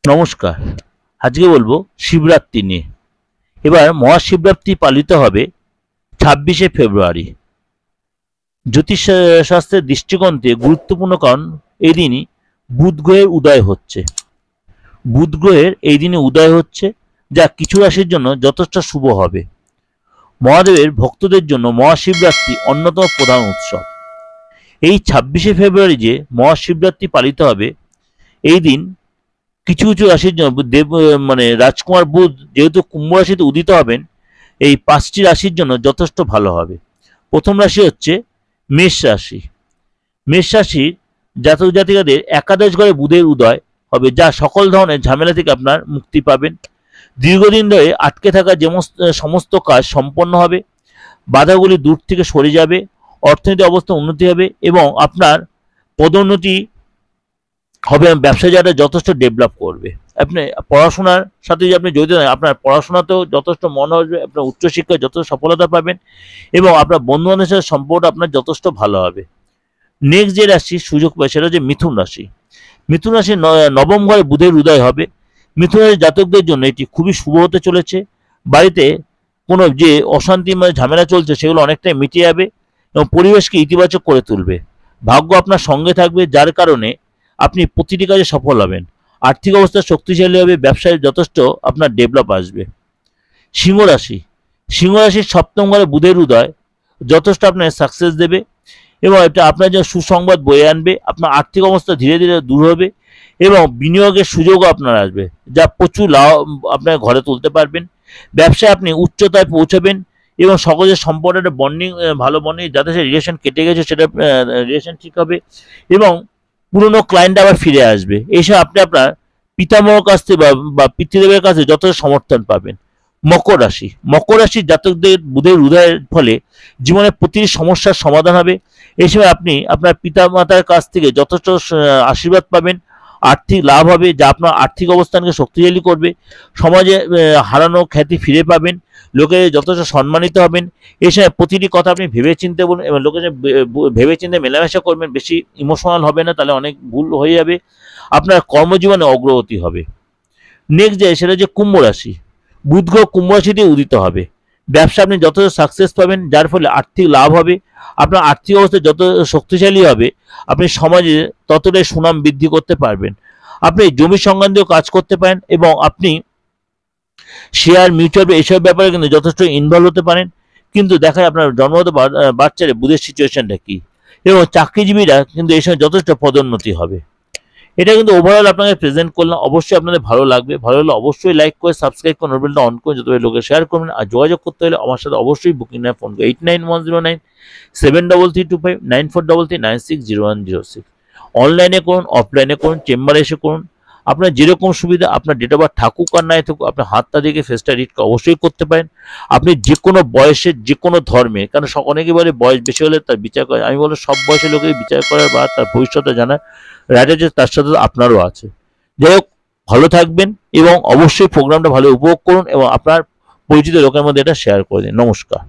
নমস্কার। আজকে বলবো শিবরাত্রি নিয়ে। এবার মহাশিবরাত্রি পালিত হবে 26শে ফেব্রুয়ারি। জ্যোতিষ শাস্ত্রের দৃষ্টিকোণ থেকে গুরুত্বপূর্ণ, কারণ এই দিনই বুধ গ্রহের উদয় হচ্ছে। বুধ গ্রহের এই দিনে উদয় হচ্ছে, যা কিছু রাশির জন্য যথেষ্ট শুভ হবে। মহাদেবের ভক্তদের জন্য মহাশিবরাত্রি অন্যতম প্রধান উৎসব। এই 26শে ফেব্রুয়ারি যে মহাশিবরাত্রি পালিত হবে, এই দিন কিছু কিছু রাশির জন্য দেব রাজকুমার বুধ যেহেতু কুম্ভ রাশিতে উদিত হবেন, এই 5টি রাশির জন্য যথেষ্ট ভালো হবে। প্রথম রাশি হচ্ছে মেষ রাশি। মেষ রাশির জাতক জাতিকাদের একাদশ ঘরে বুধের উদয় হবে, যা সকল ধরনের ঝামেলা থেকে আপনার মুক্তি পাবেন। দীর্ঘদিন ধরে আটকে থাকা সমস্ত কাজ সম্পন্ন হবে, বাধাগুলি দূর থেকে সরে যাবে, অর্থনৈতিক অবস্থা উন্নতি হবে এবং আপনার পদোন্নতি হবে। ব্যবসা যারা যথেষ্ট ডেভেলপ করবে। আপনি পড়াশোনার সাথে যদি আপনি জড়িত থাকেন, আপনার পড়াশোনাতেও যথেষ্ট মন হবে, আপনার উচ্চশিক্ষায় যথেষ্ট সফলতা পাবেন এবং আপনার বন্ধু বান্ধবের সাথে সম্পর্কটা আপনার যথেষ্ট ভালো হবে। নেক্সট যে রাশি সুযোগ পায় সেটা হচ্ছে মিথুন রাশি। মিথুন রাশির নবম ঘরে বুধের উদয় হবে। মিথুন রাশির জাতকদের জন্য এটি খুবই শুভ হতে চলেছে। বাড়িতে কোনো যে অশান্তি ঝামেলা চলছে সেগুলো অনেকটাই মিটে যাবে এবং পরিবেশকে ইতিবাচক করে তুলবে। ভাগ্য আপনার সঙ্গে থাকবে, যার কারণে আপনি প্রতিটি কাজে সফল হবেন। আর্থিক অবস্থা শক্তিশালী হবে, ব্যবসায় যথেষ্ট আপনার ডেভেলপ আসবে। সিংহ রাশি। সিংহ রাশির সপ্তম ঘরে বুধের উদয় যথেষ্ট আপনার সাকসেস দেবে এবং এটা আপনার জন্য সুসংবাদ বয়ে আনবে। আপনার আর্থিক অবস্থা ধীরে ধীরে দূর হবে এবং বিনিয়োগের সুযোগও আপনার আসবে, যা প্রচুর লাভ আপনার ঘরে তুলতে পারবেন। ব্যবসায় আপনি উচ্চতায় পৌঁছাবেন এবং সকলের সম্পর্কে একটা বন্ডিং, ভালো বন্ডিং, যাতে সে রিলেশন কেটে গেছে সেটা রিলেশন ঠিক হবে এবং পুরনো ক্লায়েন্ট আবার ফিরে আসবে। এইসব আপনি আপনার পিতামহর কাছ থেকে বা পিতৃদেবের কাছে যথেষ্ট সমর্থন পাবেন। মকর রাশি। মকর রাশির জাতকদের বুধের উদয়ের ফলে জীবনের প্রতিটি সমস্যার সমাধান হবে। এই সময় আপনি আপনার পিতামাতার কাছ থেকে যথেষ্ট আশীর্বাদ পাবেন, আর্থিক লাভ হবে, যা আপনার আর্থিক অবস্থানকে শক্তিশালী করবে। সমাজে হারানো খ্যাতি ফিরে পাবেন, লোকে যথেষ্ট সম্মানিত হবেন। এই সময় প্রতিটি কথা আপনি ভেবেচিন্তে বলুন এবং লোকের ভেবেচিন্তে মেলামেশা করবেন, বেশি ইমোশনাল হবে না, তাহলে অনেক ভুল হয়ে যাবে। আপনার কর্মজীবনে অগ্রগতি হবে। নেক্সট যে সেটা হচ্ছে কুম্ভ রাশি। বুধ গ্রহ কুম্ভ রাশিতে উদিত হবে। ব্যবসা আপনি যথেষ্ট সাকসেস পাবেন, যার ফলে আর্থিক লাভ হবে। আপনার আর্থিক অবস্থা যত শক্তিশালী হবে, আপনি সমাজে ততটাই সুনাম বৃদ্ধি করতে পারবেন। আপনি জমি সংক্রান্তীয় কাজ করতে পারেন এবং আপনি শেয়ার, মিউচুয়াল এইসব ব্যাপারে কিন্তু যথেষ্ট ইনভলভ হতে পারেন। কিন্তু দেখা যায় আপনার জন্মগত বাচ্চারে বুধের সিচুয়েশনটা কি, এবং চাকরিজীবীরা কিন্তু এই সময় যথেষ্ট পদোন্নতি হবে। এটা কিন্তু ওভারঅল আপনাকে প্রেজেন্ট করলাম। অবশ্যই আপনাদের ভালো লাগবে। ভালো হলে অবশ্যই লাইক করে সাবস্ক্রাইব করে নোটবেলটা অন করে যত লোকে শেয়ার করবেন। আর যোগাযোগ করতে হলে আমার সাথে অবশ্যই বুকিং নেয় ফোন করে 89109733296096। অনলাইনে করুন, অফলাইনে করুন, চেম্বারে এসে করুন, আপনার যেরকম সুবিধা। আপনার ডেট অফ বার্থ থাকুক আর নাই থাকুক, আপনার হাতটা দেখে ফেসটা রিড অবশ্যই করতে পারেন। আপনি যে কোনো বয়সের, যে কোনো ধর্মে, কারণ অনেকে বলে বয়স বেশি হলে তার বিচার করে। আমি বলবো সব বয়সের লোকের বিচার করার বা তার ভবিষ্যতে জানার রাইট আছে, তার সাথে আপনারও আছে। যাই হোক, ভালো থাকবেন এবং অবশ্যই প্রোগ্রামটা ভালো উপভোগ করুন এবং আপনার পরিচিত লোকের মধ্যে এটা শেয়ার করে দিন। নমস্কার।